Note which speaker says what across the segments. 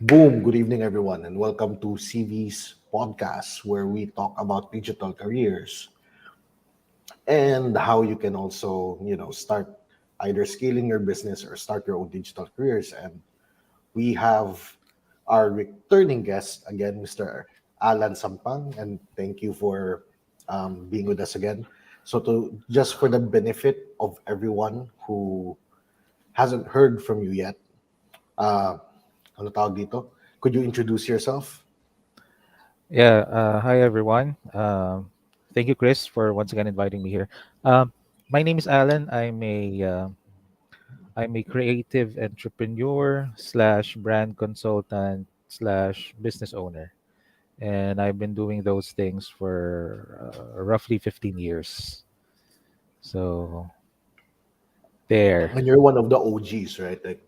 Speaker 1: Boom, good evening, everyone, and welcome to CV's podcast, where we talk about digital careers and how you can also, start either scaling your business or start your own digital careers. And we have our returning guest again, Mr. Allan Sampang, and thank you for being with us again. So, to just for the benefit of everyone who hasn't heard from you yet, uh, ano tawag dito? Could you introduce yourself?
Speaker 2: Yeah, hi everyone. Thank you, Chris, for once again inviting me here. Um, my name is Alan. I'm a creative entrepreneur slash brand consultant slash business owner, and I've been doing those things for roughly 15 years. So there,
Speaker 1: And you're one of the OGs, right? Like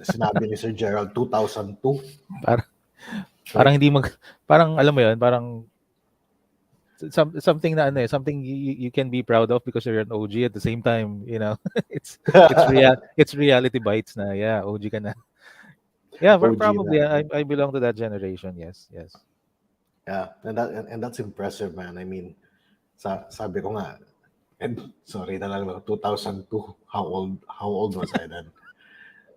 Speaker 1: sinabi ni Sir Gerald, 2002,
Speaker 2: parang
Speaker 1: right?
Speaker 2: parang hindi mag, parang alam mo yon, parang something na ano eh, something you can be proud of because you're an OG at the same time, it's reality bites na. Yeah, OG ka na. Yeah,
Speaker 1: OG
Speaker 2: probably
Speaker 1: na.
Speaker 2: I belong to that generation. Yes, yes.
Speaker 1: Yeah, and that's impressive, man. I mean, sabi ko nga, and sorry na lang, 2002, how old was I then?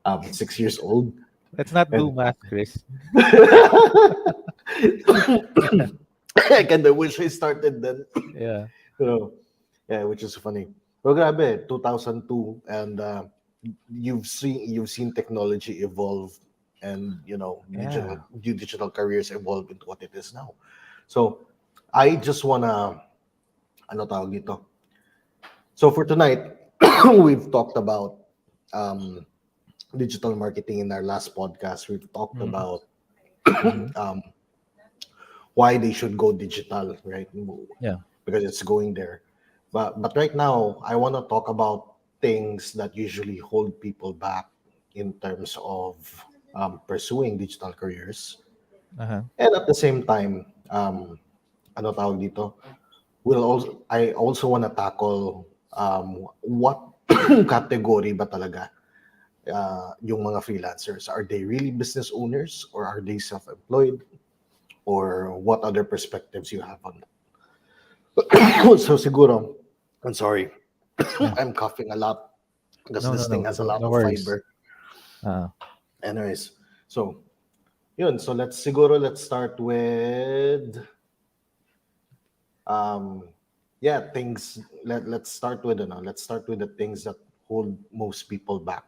Speaker 1: 6 years old.
Speaker 2: Let's not do
Speaker 1: And
Speaker 2: math, Chris.
Speaker 1: I kind of wish I started then.
Speaker 2: Yeah.
Speaker 1: You know, yeah, which is funny. Pero grabe, 2002, and you've seen technology evolve, and
Speaker 2: Yeah.
Speaker 1: digital careers evolve into what it is now. So I just wanna ano tawag dito. So for tonight, we've talked about um, digital marketing in our last podcast. We've talked
Speaker 2: Hmm.
Speaker 1: about
Speaker 2: Hmm.
Speaker 1: um, why they should go digital, right?
Speaker 2: Yeah.
Speaker 1: Because it's going there. But right now, I want to talk about things that usually hold people back in terms of pursuing digital careers,
Speaker 2: Uh-huh.
Speaker 1: and at the same time, ano tawag dito? I also want to tackle what category ba talaga yung mga freelancers. Are they really business owners, or are they self-employed, or what other perspectives you have on that? So siguro, I'm sorry,
Speaker 2: Yeah.
Speaker 1: I'm coughing a lot because
Speaker 2: No, no,
Speaker 1: this thing
Speaker 2: no,
Speaker 1: has a
Speaker 2: no,
Speaker 1: lot
Speaker 2: no
Speaker 1: of
Speaker 2: worries.
Speaker 1: fiber.
Speaker 2: Uh,
Speaker 1: Anyways, so yun. So let's start with um yeah, things. Let's start with let's start with the things that hold most people back,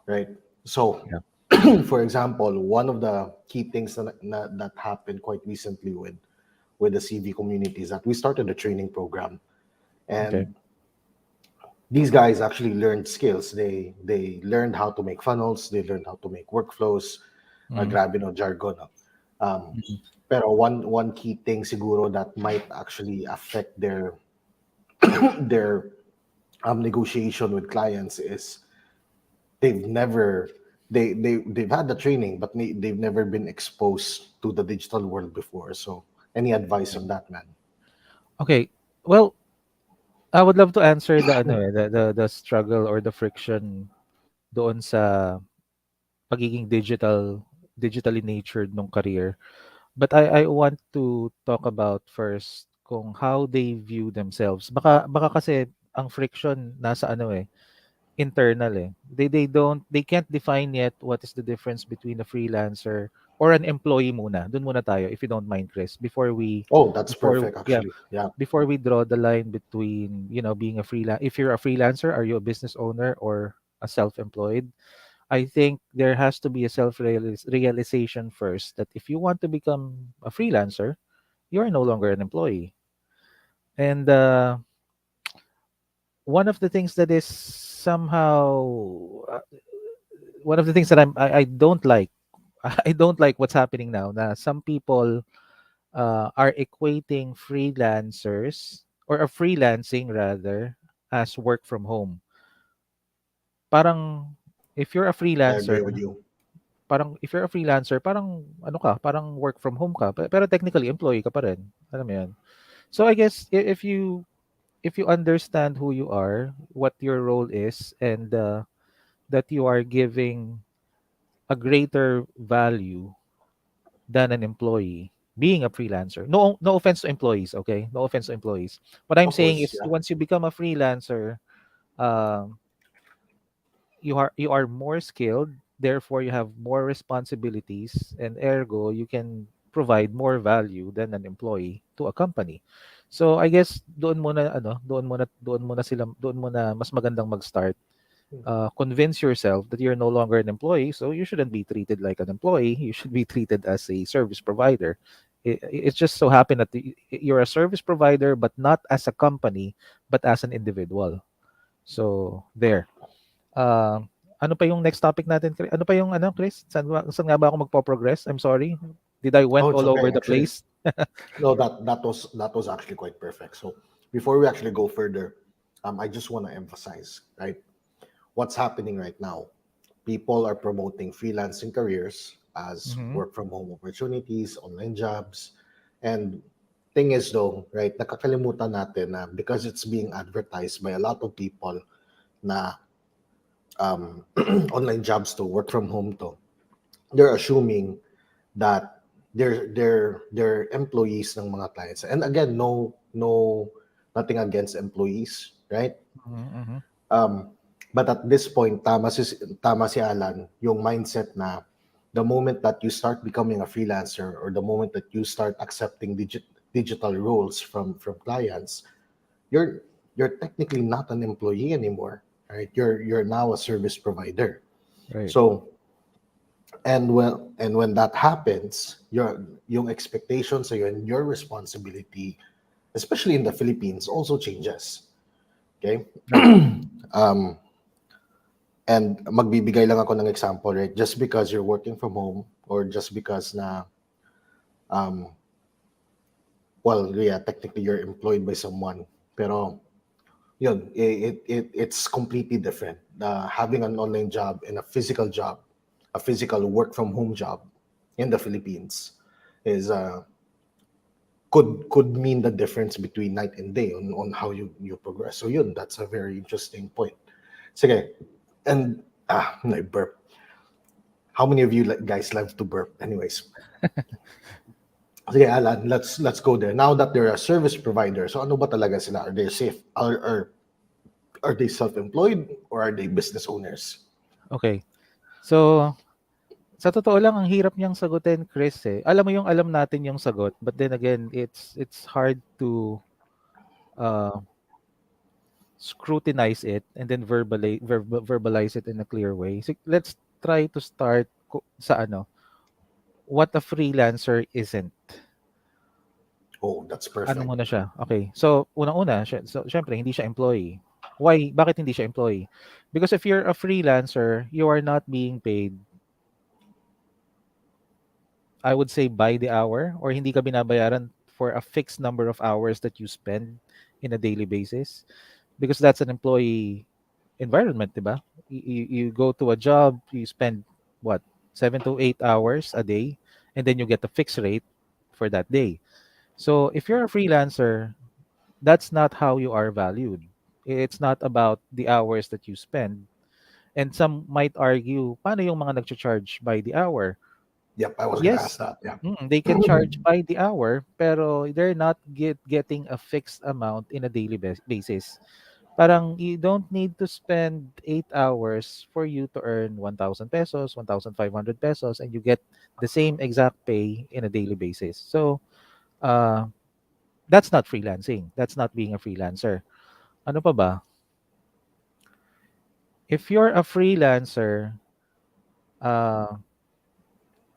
Speaker 1: right? So
Speaker 2: yeah.
Speaker 1: for example, one of the key things that happened quite recently with the CV community is that we started a training program,
Speaker 2: Okay.
Speaker 1: and these guys actually learned skills. They learned how to make funnels. They learned how to make workflows.
Speaker 2: Mm-hmm.
Speaker 1: Grabe no jargon. No? Um, pero one key thing siguro that might actually affect their negotiation with clients is they've never they've had the training, but they've never been exposed to the digital world before. So any advice on that, man?
Speaker 2: Okay. Well, I would love to answer the ano eh, the struggle or the friction doon sa pagiging digitally natured nung career. But I want to talk about first kung how they view themselves. Baka kasi ang friction nasa ano eh, internal eh. They can't define yet what is the difference between a freelancer or an employee muna. Doon muna tayo if you don't mind, Chris,
Speaker 1: Oh, that's
Speaker 2: before
Speaker 1: perfect,
Speaker 2: yeah,
Speaker 1: actually. Yeah.
Speaker 2: before we draw the line between, being a freelance. If you're a freelancer, are you a business owner or a self-employed? I think there has to be a realization first that if you want to become a freelancer, you are no longer an employee. And one of the things that is somehow one of the things that I don't like I don't like what's happening now. Na some people are equating freelancers or a freelancing rather as work from home. Parang if you're a
Speaker 1: I
Speaker 2: freelancer,
Speaker 1: agree with you.
Speaker 2: parang ano ka, parang work from home ka, pero technically employee ka pa rin. Alam mo 'yan. So I guess if you understand who you are, what your role is, and that you are giving a greater value than an employee being a freelancer. No offense to employees, okay? No offense to employees. What I'm
Speaker 1: Of
Speaker 2: saying
Speaker 1: course,
Speaker 2: is
Speaker 1: yeah.
Speaker 2: once you become a freelancer, um, you are more skilled, therefore you have more responsibilities, and ergo you can provide more value than an employee to a company. So I guess doon muna mas magandang mag-start. Convince yourself that you're no longer an employee, so you shouldn't be treated like an employee. You should be treated as a service provider. It's just so happen that you're a service provider, but not as a company, but as an individual. So there. Uh, ano pa yung next topic natin? Ano pa yung ano, Chris? Saan nga ba ako magpo-progress? I'm sorry. Did I
Speaker 1: Oh,
Speaker 2: went
Speaker 1: it's
Speaker 2: all
Speaker 1: okay.
Speaker 2: over the
Speaker 1: Actually,
Speaker 2: place?
Speaker 1: no, that was actually quite perfect. So before we actually go further, I just want to emphasize, right, what's happening right now. People are promoting freelancing careers as
Speaker 2: Mhm.
Speaker 1: work from home opportunities, online jobs, and thing is though, right, nakakalimutan natin na because it's being advertised by a lot of people na online jobs to work from home to, they're assuming that they're employees ng mga clients. And again, no nothing against employees, right?
Speaker 2: Mhm, mhm.
Speaker 1: But at this point, tama si Alan, yung mindset na the moment that you start becoming a freelancer or the moment that you start accepting digital roles from clients, you're you're technically not an employee anymore, right? You're now a service provider.
Speaker 2: Right.
Speaker 1: So and when that happens, yung expectations sa'yo and your responsibility, especially in the Philippines, also changes. Okay?
Speaker 2: Right.
Speaker 1: And magbibigay lang ako ng example, right? Just because you're working from home or just because na, well, yeah, technically you're employed by someone, pero yun, it's completely different. Having an online job, a physical work from home job in the Philippines is could mean the difference between night and day on how you progress. So yun, that's a very interesting point. Sige, and I burp. How many of you guys love to burp? Anyways, sige, Alan, let's go there. Now that they're a service provider, so ano ba talaga sila? Are they safe? Are they self-employed or are they business owners?
Speaker 2: Okay. So, sa totoo lang ang hirap niyang sagutin, Chris, eh. Alam mo yung alam natin yung sagot, but then again, it's hard to uh, scrutinize it and then verbalize it in a clear way. So, let's try to start sa ano, what a freelancer isn't.
Speaker 1: Oh, that's
Speaker 2: Ano
Speaker 1: perfect.
Speaker 2: muna siya? Okay. So, unang-una, syempre, hindi siya employee. Why? Bakit hindi siya employee? Because if you're a freelancer, you are not being paid, I would say, by the hour, or hindi ka binabayaran for a fixed number of hours that you spend in a daily basis, because that's an employee environment, diba? You go to a job, you spend what, 7 to 8 hours a day, and then you get a fixed rate for that day. So if you're a freelancer, that's not how you are valued. It's not about the hours that you spend. And some might argue, paano yung mga nagcha-charge by the hour?
Speaker 1: Yep, I was gonna ask
Speaker 2: Yes,
Speaker 1: that. Yeah.
Speaker 2: they can charge by the hour, pero they're not getting a fixed amount in a daily basis. Parang you don't need to spend 8 hours for you to earn 1,000 pesos, 1,500 pesos, and you get the same exact pay in a daily basis. So, uh, that's not freelancing. That's not being a freelancer. Ano pa ba? If you're a freelancer, uh,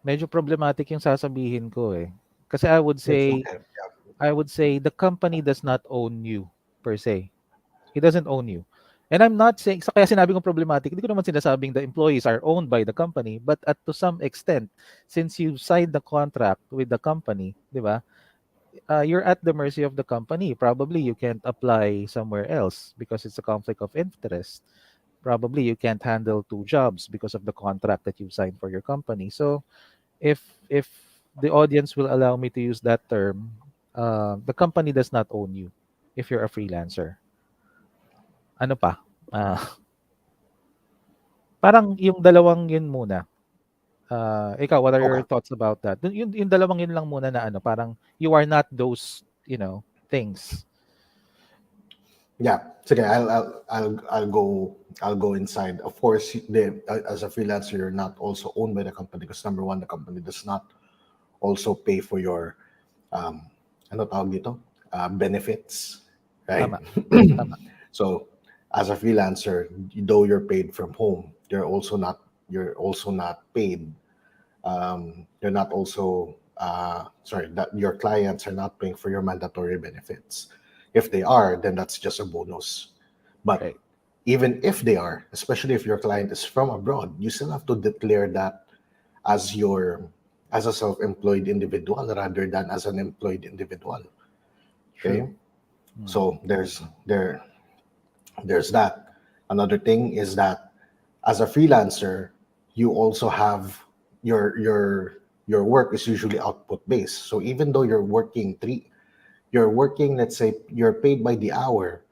Speaker 2: medyo problematic yung sasabihin ko eh. Kasi
Speaker 1: It's okay.
Speaker 2: I would say the company does not own you per se. He doesn't own you. And I'm not saying, kaya sinabi kong problematic, hindi ko naman sinasabing the employees are owned by the company, but at to some extent, since you signed the contract with the company, di ba, you're at the mercy of the company. Probably you can't apply somewhere else because it's a conflict of interest. Probably you can't handle two jobs because of the contract that you've signed for your company. So if the audience will allow me to use that term, the company does not own you if you're a freelancer. Ano pa? Ah, parang yung dalawang yun muna. Ikaw, what are your
Speaker 1: Okay.
Speaker 2: thoughts about that? Yung dalawang yun lang muna na ano, parang you are not those, things.
Speaker 1: Yeah. Sige, I'll go inside. Of course, as a freelancer, you're not also owned by the company because number one, the company does not also pay for your um, ano tawag dito? Benefits, right?
Speaker 2: Tama, tama.
Speaker 1: So, as a freelancer, though you're paid from home, you're also not paid. You're not also sorry that your clients are not paying for your mandatory benefits. If they are, then that's just a bonus. But
Speaker 2: Right.
Speaker 1: even if they are, especially if your client is from abroad, you still have to declare that as your as a self-employed individual rather than as an employed individual.
Speaker 2: True.
Speaker 1: Okay,
Speaker 2: Mm.
Speaker 1: so there's that. Another thing is that as a freelancer, you also have your work is usually output based. So even though you're working, let's say you're paid by the hour,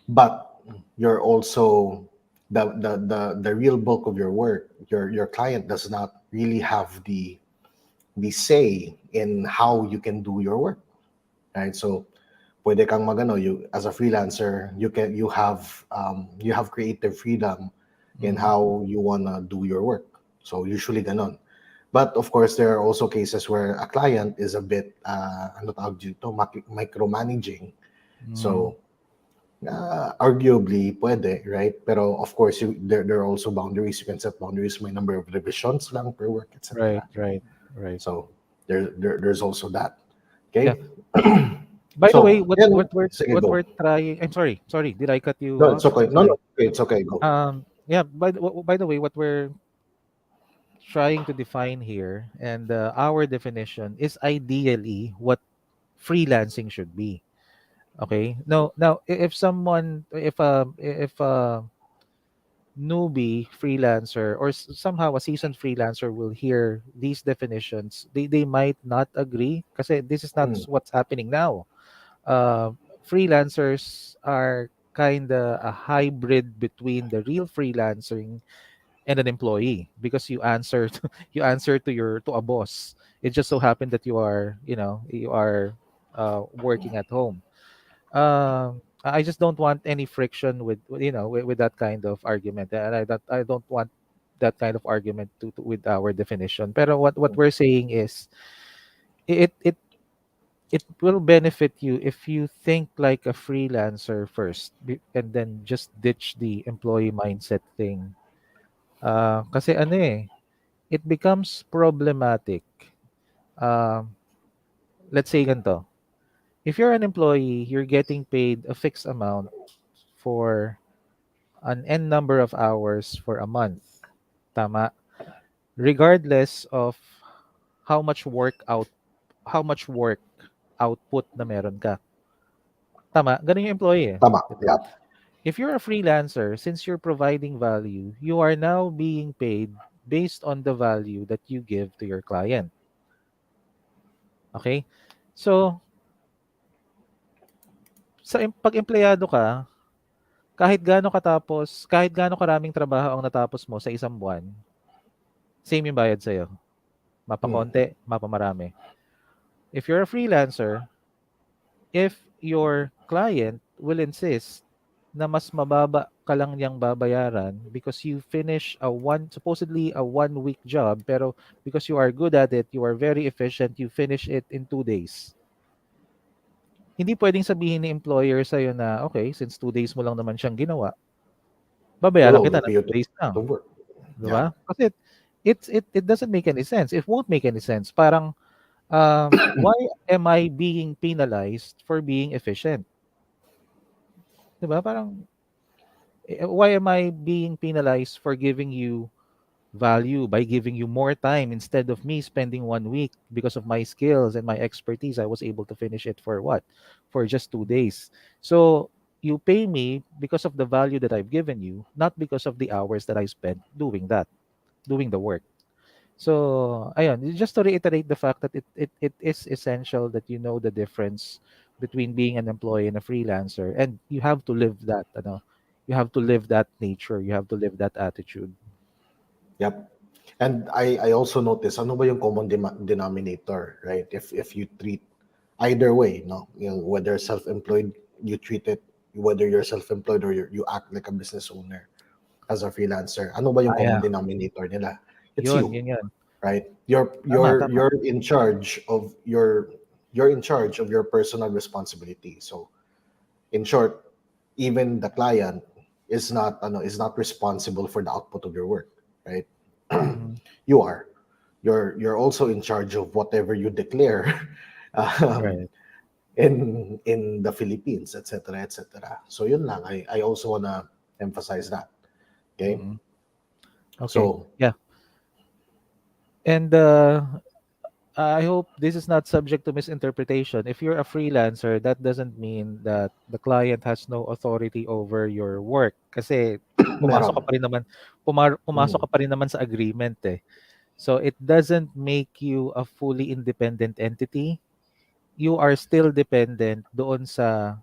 Speaker 1: but you're also the real bulk of your work. Your client does not really have the say in how you can do your work, right? So pwede kang magano, you as a freelancer, you have creative freedom in
Speaker 2: Mhm.
Speaker 1: how you wanna do your work. So usually ganon. But of course, there are also cases where a client is a bit ano tawag dito, micromanaging.
Speaker 2: Mhm.
Speaker 1: So arguably pwede, right? Pero of course, there are also boundaries. You can set boundaries, may number of revisions lang per work,
Speaker 2: Right,
Speaker 1: etc.
Speaker 2: right, right.
Speaker 1: So there's also that.
Speaker 2: Yeah.
Speaker 1: Okay.
Speaker 2: By the way,
Speaker 1: So,
Speaker 2: what
Speaker 1: and
Speaker 2: what we're
Speaker 1: sige,
Speaker 2: what
Speaker 1: go.
Speaker 2: we're trying. I'm sorry, sorry. Did I cut you
Speaker 1: No, it's
Speaker 2: off?
Speaker 1: okay.
Speaker 2: I'm
Speaker 1: No, no,
Speaker 2: sorry.
Speaker 1: it's okay. Go.
Speaker 2: Yeah. By the way, what we're trying to define here, and our definition is ideally what freelancing should be. Okay. No. Now, if someone, if a newbie freelancer or somehow a seasoned freelancer will hear these definitions, they might not agree because this is not
Speaker 1: Mm,
Speaker 2: what's happening now. Freelancers are kind of a hybrid between the real freelancing and an employee because you answer to, you answer to a boss. It just so happened that you are working at home. I just don't want any friction with that kind of argument, and I don't want that kind of argument with our definition. Pero what we're saying is it it it will benefit you if you think like a freelancer first and then just ditch the employee mindset thing. Kasi ano it becomes problematic. Um, let's say ganito. If you're an employee, you're getting paid a fixed amount for an n number of hours for a month. Tama. Regardless of how much work out how much work output na meron ka. Tama, ganun yung employee, 'di
Speaker 1: tama.
Speaker 2: ba?
Speaker 1: Yeah.
Speaker 2: If you're a freelancer, since you're providing value, you are now being paid based on the value that you give to your client. Okay? So, pag empleyado ka, kahit gaano karaming trabaho ang natapos mo sa isang buwan, same yung bayad sa'yo.
Speaker 1: Mm,
Speaker 2: Mapakonti, mapamarami. If you're a freelancer, if your client will insist na mas mababa ka lang niyang babayaran because you finish supposedly a 1 week job, pero because you are good at it, you are very efficient, you finish it in 2 days. Hindi pwedeng sabihin ni employer sa'yo na, okay, since 2 days mo lang naman siyang ginawa,
Speaker 1: we
Speaker 2: babayaran
Speaker 1: will
Speaker 2: kita
Speaker 1: pay
Speaker 2: ng
Speaker 1: you
Speaker 2: 2 days lang.
Speaker 1: to work.
Speaker 2: 'Di
Speaker 1: Yeah.
Speaker 2: ba? Kasi it doesn't make any sense. It won't make any sense. Parang, why am I being penalized for being efficient? 'Di ba? Parang, why am I being penalized for giving you value by giving you more time instead of me spending 1 week because of my skills and my expertise? I was able to finish it for what? For just 2 days. So you pay me because of the value that I've given you, not because of the hours that I spent doing the work. So, ayun, just to reiterate the fact that it is essential that you know the difference between being an employee and a freelancer, and you have to live that, you have to live that nature, you have to live that attitude.
Speaker 1: Yep. And I also notice ano ba yung common denominator, right? If you treat either way, no, whether self-employed, you treat it, whether you're self-employed or you act like a business owner as a freelancer, ano ba yung
Speaker 2: Ah,
Speaker 1: common
Speaker 2: yeah.
Speaker 1: denominator nila? It's
Speaker 2: Yun,
Speaker 1: you,
Speaker 2: yun yun.
Speaker 1: right? You're
Speaker 2: Tama,
Speaker 1: you're
Speaker 2: tama.
Speaker 1: you're in charge of you're in charge of your personal responsibility. So in short, even the client is not responsible for the output of your work, right?
Speaker 2: Mhm.
Speaker 1: You are. You're also in charge of whatever you declare um,
Speaker 2: Right.
Speaker 1: in the Philippines, etc., etc. So yun lang. I also wanna emphasize that. Okay.
Speaker 2: Mm. Okay.
Speaker 1: So
Speaker 2: Yeah. And I hope this is not subject to misinterpretation. If you're a freelancer, that doesn't mean that the client has no authority over your work. Kasi pumasok ka
Speaker 1: meron.
Speaker 2: pa rin naman, pumasok
Speaker 1: Mm,
Speaker 2: ka pa rin naman sa agreement eh. So it doesn't make you a fully independent entity. You are still dependent doon sa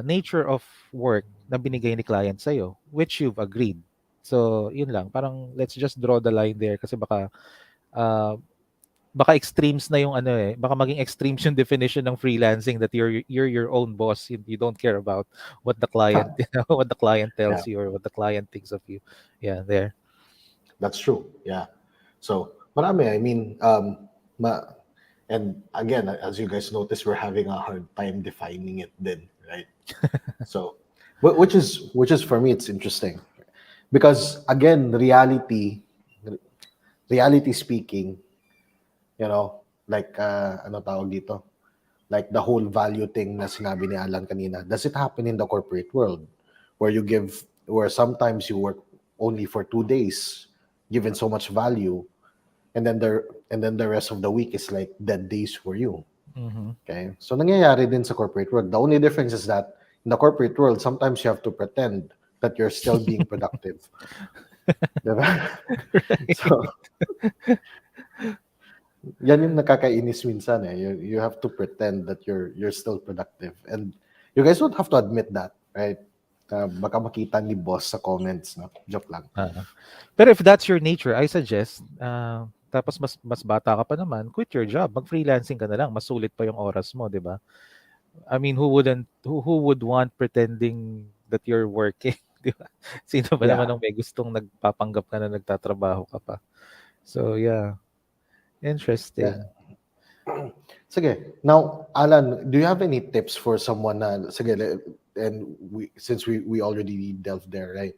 Speaker 2: nature of work na binigay ni client sa'yo, which you've agreed. So, yun lang. Parang let's just draw the line there kasi uh, baka extremes na yung ano eh. Baka maging extremes yung definition ng freelancing that you're your own boss. You don't care about what the client, what the client
Speaker 1: yeah,
Speaker 2: tells you or what the client thinks of you. Yeah, there.
Speaker 1: that's true. Yeah. So marami. I mean, and again, as you guys notice, we're having a hard time defining it. Then, right? So, which is for me, it's interesting because again, reality speaking, like ano tawag dito, like the whole value thing na sinabi ni Alan kanina, does it happen in the corporate world where sometimes you work only for 2 days, given so much value, and then the rest of the week is like dead days for you.
Speaker 2: Mhm.
Speaker 1: Okay, so nangyayari din sa corporate world. The only difference is that in the corporate world, sometimes you have to pretend that you're still being productive. Diba? So, yan yung nakakainis minsan eh. You have to pretend that you're still productive. And you guys don't have to admit that, right? Baka makita ni boss sa comments, no? Joke lang.
Speaker 2: Ah. Pero if that's your nature, I suggest, tapos mas bata ka pa naman, quit your job. Mag-freelancing ka na lang. Mas sulit pa yung oras mo, di ba? I mean, who would want pretending that you're working, di ba? Sino ba naman
Speaker 1: Yeah,
Speaker 2: ang may gustong nagpapanggap ka na nagtatrabaho ka pa? So, yeah,
Speaker 1: yeah.
Speaker 2: interesting.
Speaker 1: Sige. Now, Alan, do you have any tips for someone na, sige, and since we already delved there, right?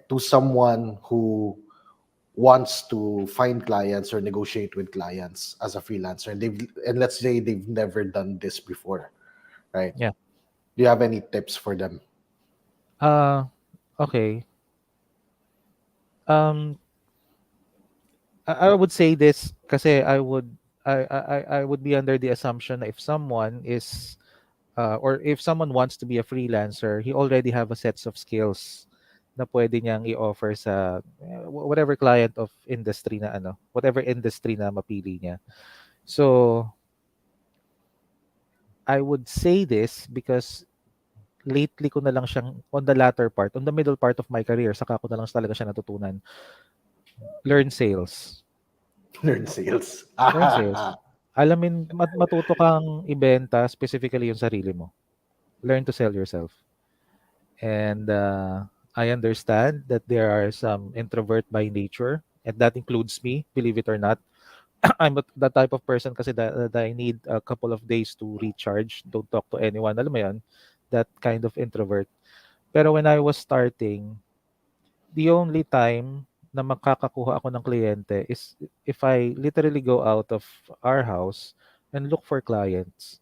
Speaker 1: To someone who wants to find clients or negotiate with clients as a freelancer, and let's say they've never done this before, right?
Speaker 2: Yeah.
Speaker 1: Do you have any tips for them?
Speaker 2: Uh, okay. Um, I would say this kasi I would be under the assumption that if someone is or if someone wants to be a freelancer, he already have a sets of skills na pwede niyang i-offer sa whatever client of industry na ano, whatever industry na mapili niya. So, I would say this because lately ko na lang siyang on the latter part, on the middle part of my career, saka ko na lang talaga siya natutunan. Learn sales.
Speaker 1: Learn sales.
Speaker 2: Learn sales. Alamin, matuto kang ibenta specifically yung sarili mo. Learn to sell yourself. And I understand that there are some introvert by nature, and that includes me, believe it or not. The type of person kasi that I need a couple of days to recharge, don't talk to anyone, alam mo yun, that kind of introvert. Pero when I was starting, the only time na makakakuha ako ng kliyente is if I literally go out of our house and look for clients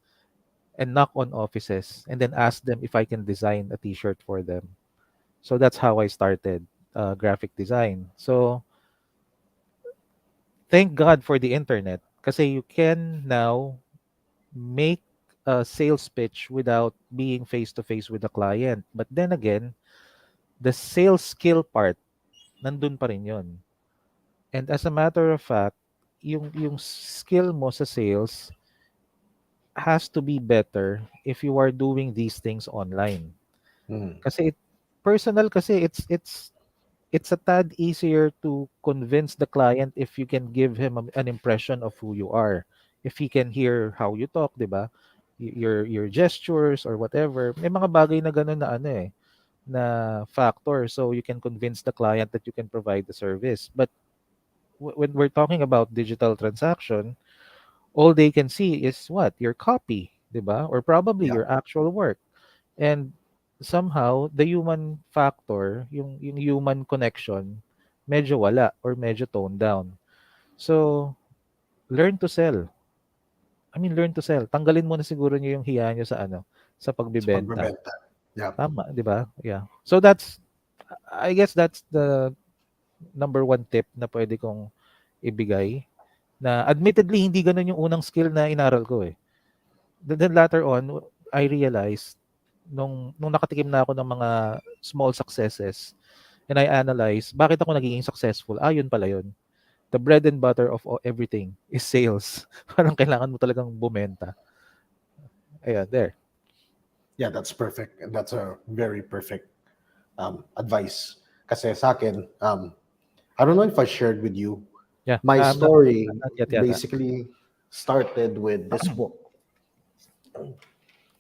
Speaker 2: and knock on offices and then ask them if I can design a t-shirt for them. So that's how I started graphic design. So thank God for the internet kasi you can now make a sales pitch without being face to face with the client. But then again, the sales skill part, nandun pa rin yun. And as a matter of fact, yung skill mo sa sales has to be better if you are doing these things online.
Speaker 1: Mm,
Speaker 2: Kasi personal kasi it's it's a tad easier to convince the client if you can give him an impression of who you are. If he can hear how you talk, 'di ba? Your gestures or whatever. May mga bagay na gano'n na ano eh, na factor so you can convince the client that you can provide the service. But when we're talking about digital transaction, all they can see is what? Your copy, 'di ba? Or probably
Speaker 1: Yeah,
Speaker 2: your actual work. And somehow the human factor, yung human connection, medyo wala or medyo toned down. So, learn to sell. I mean, learn to sell. Tanggalin mo na siguro niyo yung hiya niyo sa ano, sa
Speaker 1: sa
Speaker 2: pagbebenta.
Speaker 1: pagbebenta. Yeah,
Speaker 2: Tama, 'di ba? Yeah. So that's I guess that's the number one tip na pwede kong ibigay na admittedly hindi gano'n yung unang skill na inaral ko eh. Then later on, I realized nung nakatikim na ako ng mga small successes and I analyze bakit ako nagiging successful. Ah, yun pala yun. The bread and butter of everything is sales. Parang kailangan mo talagang bumenta. Ayan, there.
Speaker 1: yeah, that's perfect. And that's a very perfect advice. Kasi sa akin, I don't know if I shared with you,
Speaker 2: Yeah,
Speaker 1: my story
Speaker 2: not yet yata.
Speaker 1: basically started with this book.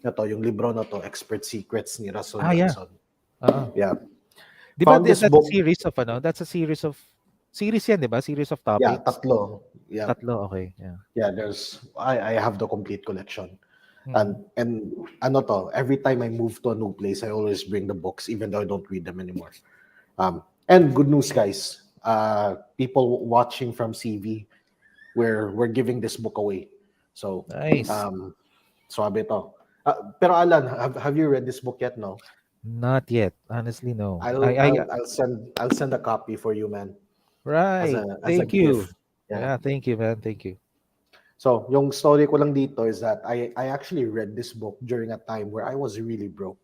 Speaker 1: Ito, yung libro na to, Expert Secrets ni Russell
Speaker 2: Ah, yeah.
Speaker 1: Brunson.
Speaker 2: Oo.
Speaker 1: Yeah.
Speaker 2: 'Di ba
Speaker 1: Found this
Speaker 2: that's a
Speaker 1: book,
Speaker 2: series of ano, that's a series of series yan, 'di ba? Series of
Speaker 1: yeah,
Speaker 2: topics.
Speaker 1: tatlo. Yeah.
Speaker 2: Tatlo, okay. Yeah.
Speaker 1: Yeah, I have the complete collection.
Speaker 2: Mm.
Speaker 1: And ano to, every time I move to a new place, I always bring the books, even though I don't read them anymore. And good news, guys. People watching from CV, we're giving this book away. So,
Speaker 2: Nice.
Speaker 1: um, sabi to. Pero Alan, have you read this book yet? No.
Speaker 2: Not yet. Honestly, no.
Speaker 1: I'll send a copy for you, man,
Speaker 2: Right.
Speaker 1: as a
Speaker 2: Thank you.
Speaker 1: gift. Yeah.
Speaker 2: Yeah, thank you, man. Thank you.
Speaker 1: So, yung story ko lang dito is that I actually read this book during a time where I was really broke.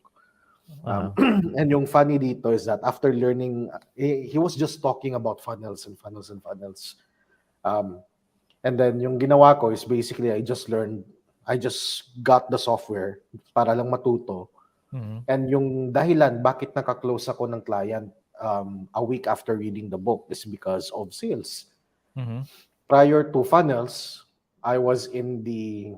Speaker 2: Uh-huh.
Speaker 1: And yung funny dito is that after learning, he was just talking about funnels and funnels and funnels. Um, and then yung ginawa ko is basically I just got the software para lang matuto.
Speaker 2: Mhm.
Speaker 1: And yung dahilan bakit naka-close ako ng client a week after reading the book is because of sales.
Speaker 2: Mhm.
Speaker 1: Prior to funnels, I was in the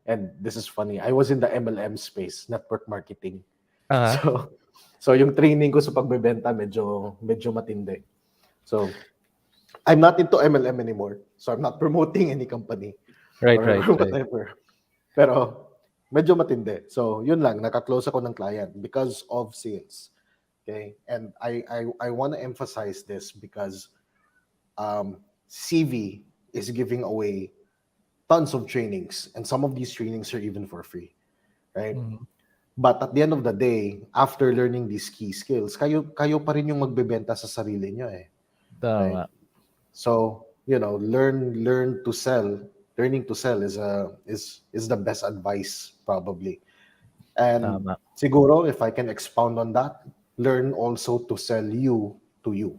Speaker 1: and this is funny. I was in the MLM space, network marketing.
Speaker 2: Uh-huh.
Speaker 1: So so yung training ko sa pagbebenta medyo matindi. So I'm not into MLM anymore. So I'm not promoting any company
Speaker 2: Right,
Speaker 1: or
Speaker 2: right, right.
Speaker 1: whatever. Pero medyo matindi. So yun lang, naka-close ako ng client because of sales. Okay? And I want to emphasize this because CV is giving away tons of trainings, and some of these trainings are even for free, right?
Speaker 2: Mhm.
Speaker 1: But at the end of the day, after learning these key skills, kayo pa rin yung magbebenta sa sarili nyo eh, right?
Speaker 2: Tama,
Speaker 1: So, learn to sell. Learning to sell is the best advice probably. And
Speaker 2: tama.
Speaker 1: siguro if I can expound on that, learn also to sell you to you.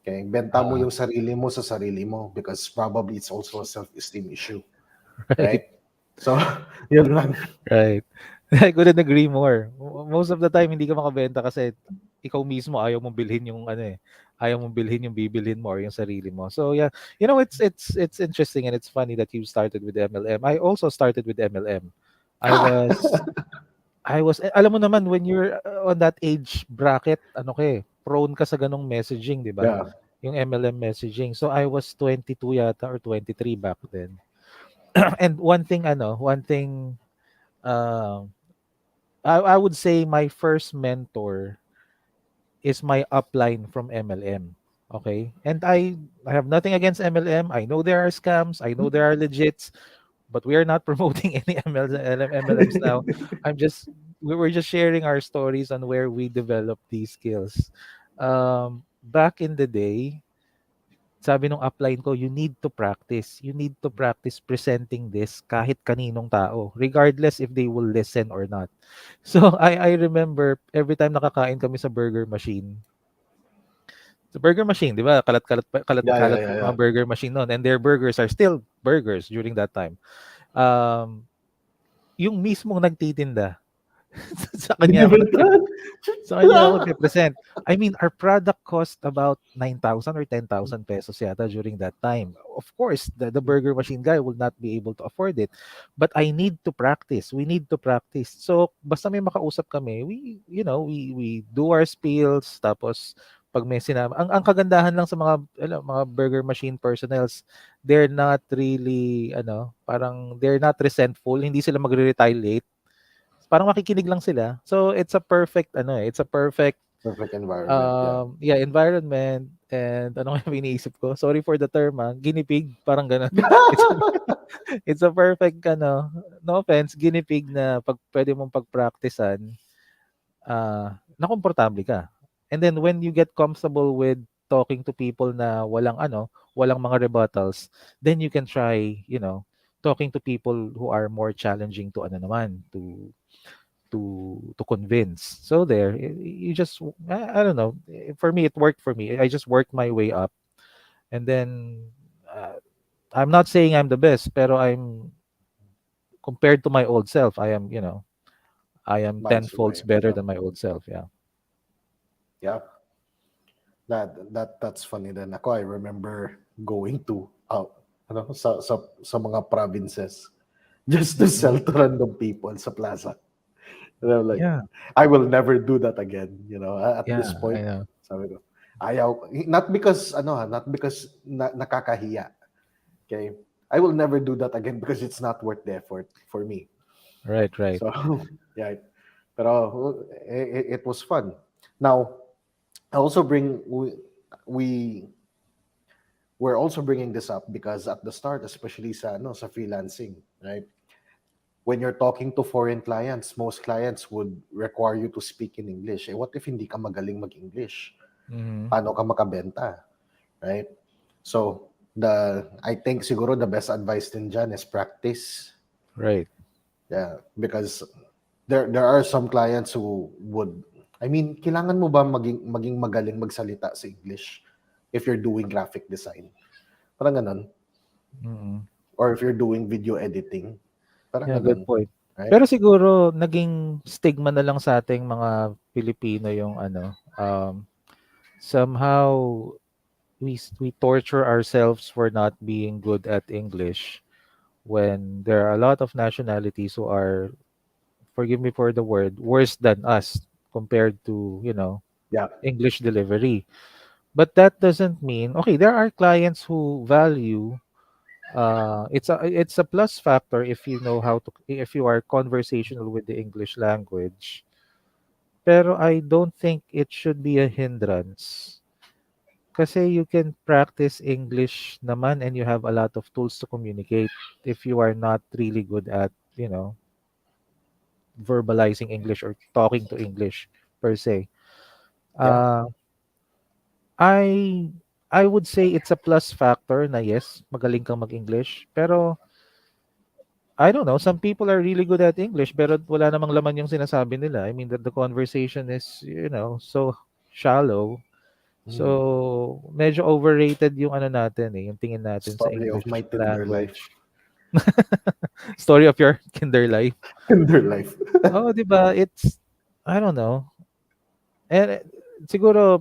Speaker 1: Okay? Benta mo
Speaker 2: Oo.
Speaker 1: yung sarili mo sa sarili mo because probably it's also a self-esteem issue,
Speaker 2: Right,
Speaker 1: right? So, yun lang.
Speaker 2: right. I couldn't agree more. Most of the time hindi ka makabenta kasi ikaw mismo ayaw mong bilhin yung ano eh, ayaw mong bilhin yung bibilhin mo or yung sarili mo. So yeah, it's interesting and it's funny that you started with MLM. I also started with MLM. I was alam mo naman when you're on that age bracket, ano ka eh, prone ka sa ganong messaging, 'di ba?
Speaker 1: Yeah.
Speaker 2: Yung MLM messaging. So I was 22 yata or 23 back then. And one thing uh, I would say my first mentor is my upline from MLM. Okay? And I have nothing against MLM. I know there are scams, I know there are legits, but we are not promoting any MLMs now. We're just sharing our stories on where we develop these skills. Back in the day, sabi nung upline ko, you need to practice. You need to practice presenting this kahit kaninong tao, regardless if they will listen or not. So I remember every time nakakain kami sa burger machine. Sa burger machine, 'di ba?
Speaker 1: Yeah, yeah,
Speaker 2: Kalat-kalat
Speaker 1: yeah,
Speaker 2: yung
Speaker 1: yeah.
Speaker 2: mga burger machine noon and their burgers are still burgers during that time. Um, yung mismong nagtitinda sa kanya ako
Speaker 1: Binibenta?
Speaker 2: Sa kanya ako nagpe-present. I mean, our product cost about 9,000 or 10,000 pesos yata during that time. Of course, the burger machine guy will not be able to afford it. But I need to practice. We need to practice. So, basta may makausap kami, we do our spills, tapos pag may sinabi, ang kagandahan lang sa mga burger machine personnels, they're not really, parang they're not resentful, hindi sila magre-retaliate, parang makikinig lang sila. So it's a perfect
Speaker 1: Perfect environment. Yeah.
Speaker 2: yeah, environment. And ano nga yung iniisip ko? Sorry for the term, guinea pig, parang ganun. It's a, it's a perfect no offense, guinea pig na pag pwede mong pagpraktisan, na komportable ka. And then when you get comfortable with talking to people na walang mga rebuttals, then you can try, talking to people who are more challenging to to convince. So there, you just I don't know. For me, it worked for me. I just worked my way up, and then I'm not saying I'm the best, pero I'm compared to my old self. I am
Speaker 1: Miles
Speaker 2: tenfolds
Speaker 1: away.
Speaker 2: better
Speaker 1: Yeah.
Speaker 2: than my old self. Yeah.
Speaker 1: Yeah. That's funny then. Ako, I remember going to sa mga provinces just to
Speaker 2: Mm.
Speaker 1: sell to random people sa plaza. And I'm like,
Speaker 2: Yeah.
Speaker 1: I will never do that again. At this
Speaker 2: Yeah. I
Speaker 1: point,
Speaker 2: know.
Speaker 1: sabi ko, ayaw, not because nakakahiya. Okay? I will never do that again because it's not worth the effort for me.
Speaker 2: Right. Right.
Speaker 1: So, yeah. Pero it was fun. Now, I also we we're also bringing this up because at the start, especially sa freelancing, right? When you're talking to foreign clients, most clients would require you to speak in English. What if hindi ka magaling mag-English?
Speaker 2: Hmm.
Speaker 1: Paano ka makabenta, right? So, I think siguro the best advice din dyan is practice.
Speaker 2: Right.
Speaker 1: Yeah, because there are some clients who would, I mean, kailangan mo ba maging magaling magsalita sa English if you're doing graphic design? Parang ganun.
Speaker 2: Mm.
Speaker 1: Or if you're doing video editing, parang
Speaker 2: Yeah. Good
Speaker 1: ganun,
Speaker 2: point.
Speaker 1: right?
Speaker 2: Pero siguro naging stigma na lang sa ating mga Pilipino yung somehow we torture ourselves for not being good at English when there are a lot of nationalities who are, forgive me for the word, worse than us compared to,
Speaker 1: Yeah,
Speaker 2: English delivery. But that doesn't mean, okay, there are clients who value, it's a plus factor if you know how to, if you are conversational with the English language. Pero I don't think it should be a hindrance. Kasi you can practice English naman and you have a lot of tools to communicate if you are not really good at, verbalizing English or talking to English per se.
Speaker 1: yeah,
Speaker 2: Uh, I I would say it's a plus factor na yes, magaling kang mag-English. Pero I don't know, some people are really good at English pero wala namang laman yung sinasabi nila. I mean, the conversation is, so shallow.
Speaker 1: mm.
Speaker 2: So, medyo overrated yung natin yung tingin natin sa
Speaker 1: Story of my
Speaker 2: English
Speaker 1: Tinder life.
Speaker 2: language. Story of your kinder life.
Speaker 1: Tinder life.
Speaker 2: Oh, 'di ba? It's I don't know. And siguro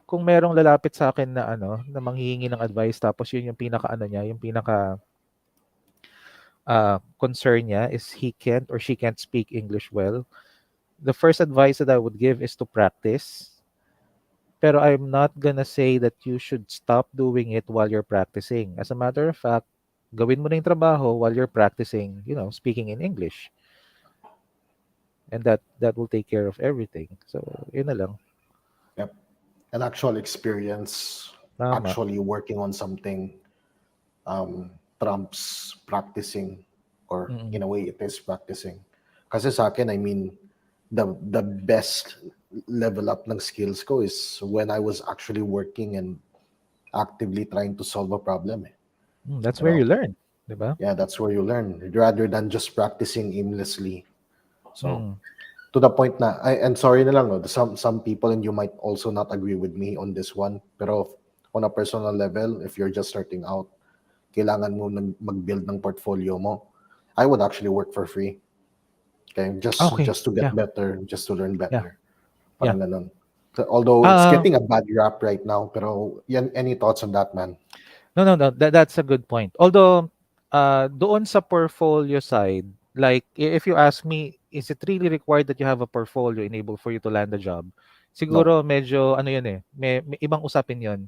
Speaker 2: kung merong lalapit sa akin na na manghihingi ng advice tapos yun yung pinaka niya, yung pinaka concern niya is he can't or she can't speak English well. The first advice that I would give is to practice. Pero I'm not gonna say that you should stop doing it while you're practicing. As a matter of fact, gawin mo na yung trabaho while you're practicing, speaking in English. And that will take care of everything. So, yun na lang.
Speaker 1: Yep. An actual experience,
Speaker 2: Tama.
Speaker 1: actually working on something, trumps practicing, or
Speaker 2: Mm.
Speaker 1: in a way it is practicing. Kasi sa akin, I mean, the best level up ng skills ko is when I was actually working and actively trying to solve a problem.
Speaker 2: That's
Speaker 1: You
Speaker 2: where you
Speaker 1: know,
Speaker 2: learn, 'di ba?
Speaker 1: yeah, that's where you learn rather than just practicing aimlessly. So
Speaker 2: Mm.
Speaker 1: to the point na, and sorry na lang, no, some people, and you might also not agree with me on this one, pero on a personal level, if you're just starting out, kailangan mo mag-build ng portfolio mo. I would actually work for free. Okay, just
Speaker 2: Okay.
Speaker 1: to get
Speaker 2: Yeah.
Speaker 1: better, just to learn
Speaker 2: Yeah.
Speaker 1: better.
Speaker 2: Yeah.
Speaker 1: Parang ganun. So, although it's
Speaker 2: Uh
Speaker 1: getting a bad rap right now, pero yan, any thoughts on that, man?
Speaker 2: no, no, no. That's a good point. Although, doon sa portfolio side, like if you ask me, is it really required that you have a portfolio enable for you to land a job?
Speaker 1: No.
Speaker 2: Siguro medyo ano yun eh, may ibang usapin yun.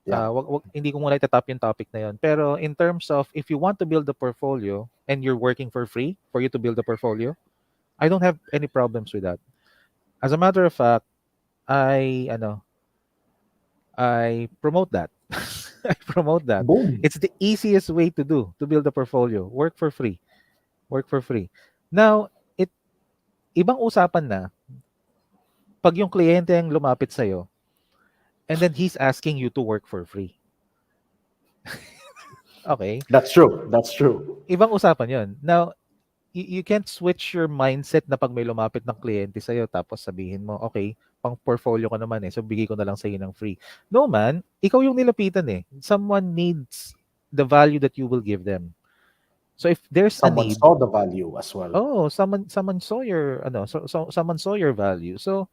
Speaker 1: Yeah.
Speaker 2: Hindi ko muna itatap yung topic na yun. Pero in terms of if you want to build a portfolio and you're working for free for you to build a portfolio, I don't have any problems with that. As a matter of fact, I ano, I promote that. I promote that.
Speaker 1: Boom.
Speaker 2: It's the easiest way to do to build a portfolio. Work for free. Work for free. Now, ibang usapan na pag yung kliyente ang lumapit sa'yo and then he's asking you to work for free. Okay?
Speaker 1: That's true. That's true.
Speaker 2: Ibang usapan yon. Now, you can't switch your mindset na pag may lumapit ng kliyente sa'yo tapos sabihin mo, okay, pang portfolio ka naman eh, so bigay ko na lang sa'yo ng free. No man, ikaw yung nilapitan eh. Someone needs the value that you will give them. So if there's a
Speaker 1: Someone
Speaker 2: need,
Speaker 1: saw the value as well.
Speaker 2: oh, someone saw your ano, so someone saw your value. So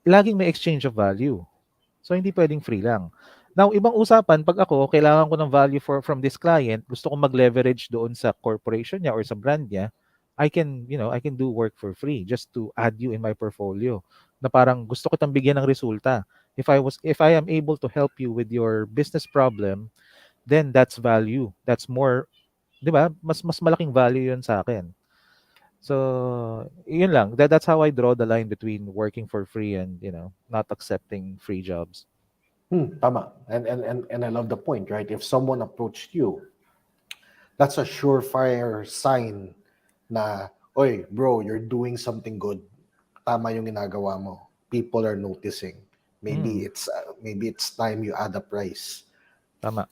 Speaker 2: laging may exchange of value. So hindi pwedeng free lang. Now, ibang usapan pag ako kailangan ko ng value from this client, gusto kong mag-leverage doon sa corporation niya or sa brand niya, I can do work for free just to add you in my portfolio. Na parang gusto ko tang bigyan ng resulta. If I am able to help you with your business problem, then that's value. That's more, 'di ba? Mas malaking value 'yun sa akin. So, yun lang. That's how I draw the line between working for free and, not accepting free jobs.
Speaker 1: Tama. And I love the point, right? If someone approached you, that's a surefire sign na, oy, bro, you're doing something good. Tama yung ginagawa mo. People are noticing.
Speaker 2: Mm,
Speaker 1: Maybe it's time you add a price.
Speaker 2: tama.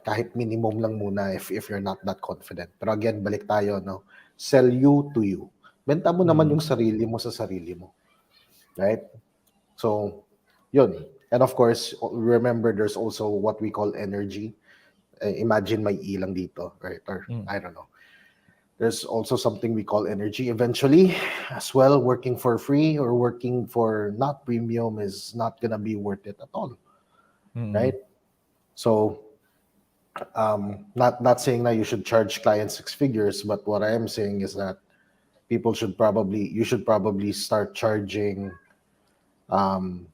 Speaker 1: Kahit minimum lang muna if you're not that confident. Pero again, balik tayo, no? Sell you to you. Benta mo naman
Speaker 2: Mm,
Speaker 1: yung sarili mo sa sarili mo. Right? So, yun. And of course, remember there's also what we call energy. Imagine may ilang dito, right? Or
Speaker 2: mm,
Speaker 1: I don't know. There's also something we call energy. Eventually, as well, working for free or working for not premium is not gonna be worth it at all,
Speaker 2: mm,
Speaker 1: right? So, not saying that you should charge clients six figures, but what I am saying is that you should probably start charging um,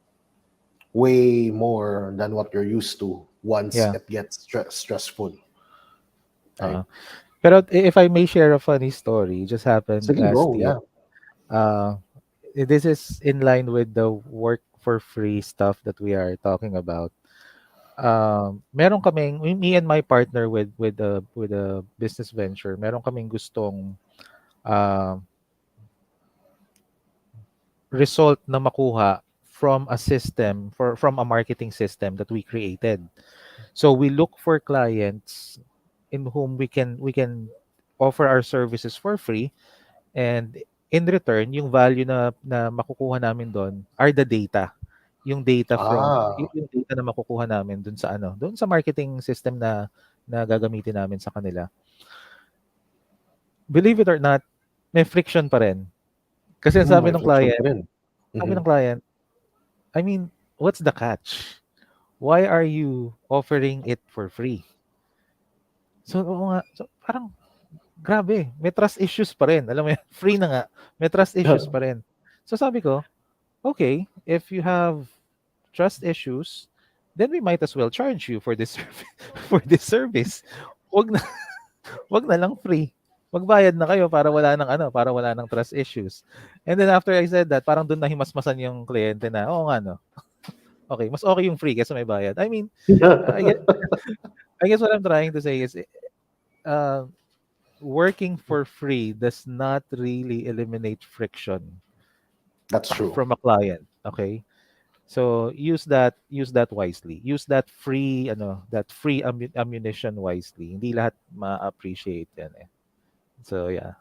Speaker 1: way more than what you're used to once
Speaker 2: yeah.
Speaker 1: it gets stressful, right?
Speaker 2: Uh, pero if I may share a funny story, just happened
Speaker 1: Sige,
Speaker 2: last
Speaker 1: go,
Speaker 2: year.
Speaker 1: yeah.
Speaker 2: Uh, this is in line with the work for free stuff that we are talking about. Meron kaming me and my partner with a business venture. Meron kaming gustong uh, result na makuha from a system from a marketing system that we created. So we look for clients in whom we can offer our services for free, and in return yung value na makukuha namin doon are the data. Yung data
Speaker 1: Ah,
Speaker 2: yung data na makukuha namin doon sa marketing system na gagamitin namin sa kanila. Believe it or not, may friction pa rin. Kasi
Speaker 1: may friction pa rin.
Speaker 2: sabi
Speaker 1: Mhm.
Speaker 2: ng client, I mean, what's the catch? Why are you offering it for free? So, oo nga. So, parang, grabe. May trust issues pa rin. Alam mo yan, free na nga. May trust issues pa rin. So, sabi ko, okay, if you have trust issues, then we might as well charge you for this for this service. Wag na, wag na lang free. Magbayad na kayo para wala ng trust issues. And then after I said that, parang doon na himasmasan yung kliyente na, oo nga no. Okay, mas okay yung free kaysa may bayad. I mean, I I guess what I'm trying to say is uh, working for free does not really eliminate friction
Speaker 1: That's true.
Speaker 2: from a client. Okay, so use that wisely. Use that free ammunition wisely. Hindi lahat ma-appreciate yan eh. So yeah,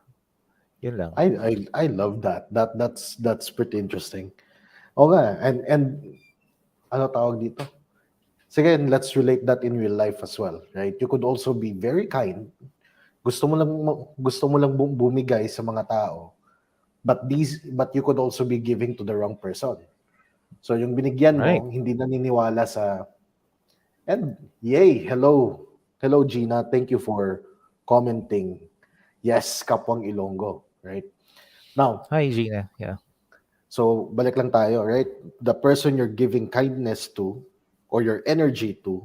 Speaker 2: yun lang.
Speaker 1: I love that. That's pretty interesting. Oo nga, and ano tawag dito? Sige, let's relate that in real life as well, right? You could also be very kind. Gusto mo lang bumigay sa mga tao, but you could also be giving to the wrong person. So yung binigyan
Speaker 2: Right.
Speaker 1: mo, hindi naniniwala sa, and yay, hello Gina, thank you for commenting. Yes, kapwang Ilonggo, right? Now,
Speaker 2: Hi, Gina. Yeah.
Speaker 1: so balik lang tayo, right? The person you're giving kindness to or your energy to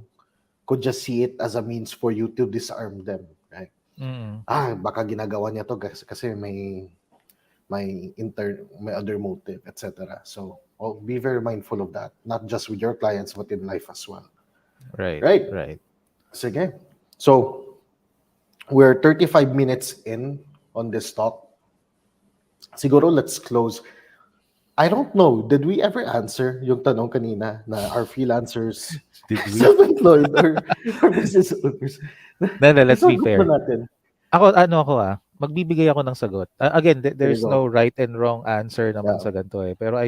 Speaker 1: could just see it as a means for you to disarm them, right?
Speaker 2: Mm,
Speaker 1: Baka ginagawa niya to kasi may other motive, etc. So, be very mindful of that, not just with your clients but in life as well,
Speaker 2: right.
Speaker 1: right?
Speaker 2: Right.
Speaker 1: Sige. So, we're 35 minutes in on this talk. Siguro let's close. I don't know, did we ever answer yung tanong kanina na are freelancers
Speaker 2: Did we?
Speaker 1: self-employed or business owners?
Speaker 2: No, no, let's be
Speaker 1: Nasagot ba
Speaker 2: fair.
Speaker 1: natin?
Speaker 2: Magbibigay ako ng sagot. Again,
Speaker 1: Sige,
Speaker 2: there's no
Speaker 1: go.
Speaker 2: right and wrong answer naman
Speaker 1: Yeah.
Speaker 2: sa ganito eh. Pero I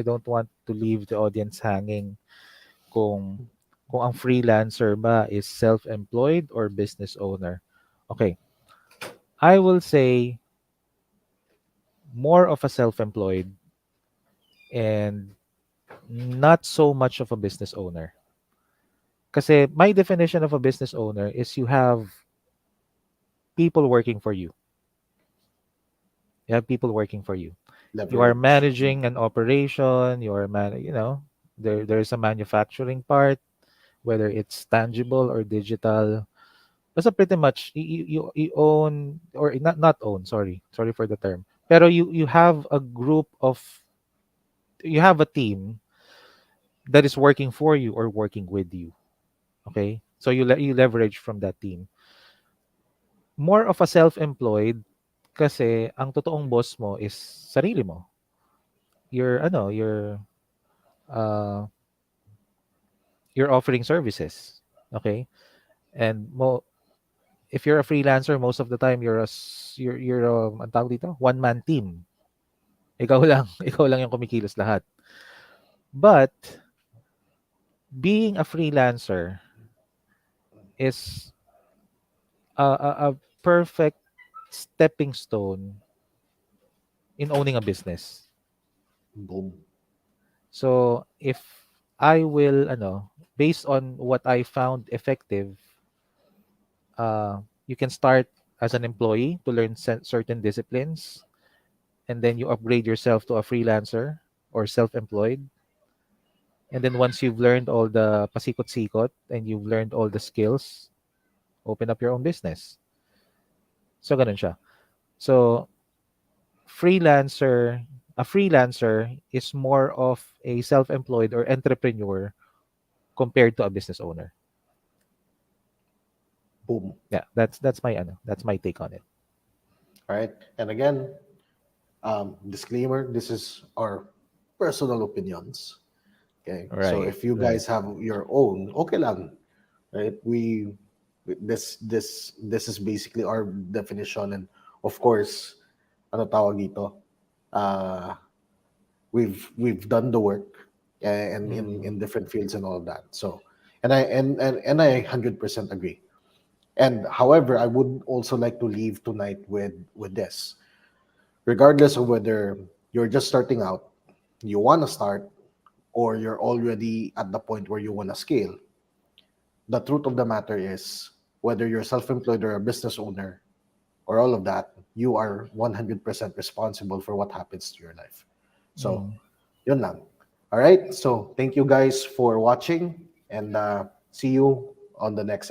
Speaker 2: don't want to leave the audience hanging kung ang freelancer ba is self-employed or business owner. Okay, I will say more of a self-employed and not so much of a business owner. Kasi my definition of a business owner is you have people working for you. You have people working for you. You are
Speaker 1: Leverage.
Speaker 2: managing an operation, there's a manufacturing part, whether it's tangible or digital. Basta pretty much you own or not own, sorry for the term. Pero you have a you have a team that is working for you or working with you. Okay? So you leverage from that team. More of a self-employed kasi ang totoong boss mo is sarili mo. You're uh you're offering services. Okay? And if you're a freelancer, most of the time you're ang tawag dito, one man team. Ikaw lang, ikaw lang yung kumikilos lahat. But being a freelancer is a perfect stepping stone in owning a business.
Speaker 1: Boom.
Speaker 2: So if I will based on what I found effective, you can start as an employee to learn certain disciplines, and then you upgrade yourself to a freelancer or self-employed. And then once you've learned all the pasikot-sikot and you've learned all the skills, open up your own business. So ganun siya. So freelancer, a freelancer is more of a self-employed or entrepreneur compared to a business owner.
Speaker 1: Boom.
Speaker 2: Yeah, that's my take on it.
Speaker 1: All right. And again, disclaimer, this is our personal opinions. Okay. So
Speaker 2: Right,
Speaker 1: if you
Speaker 2: right.
Speaker 1: guys have your own, okay lang. Right? This is basically our definition, and of course, ano tawag dito? Uh we've done the work, and
Speaker 2: Mm,
Speaker 1: in different fields and all of that. So, and I 100% agree. And however, I would also like to leave tonight with this. Regardless of whether you're just starting out, you want to start, or you're already at the point where you want to scale, the truth of the matter is whether you're self-employed or a business owner or all of that, you are 100% responsible for what happens to your life. So,
Speaker 2: mm.
Speaker 1: yun lang. All right. So, thank you guys for watching, and see you on the next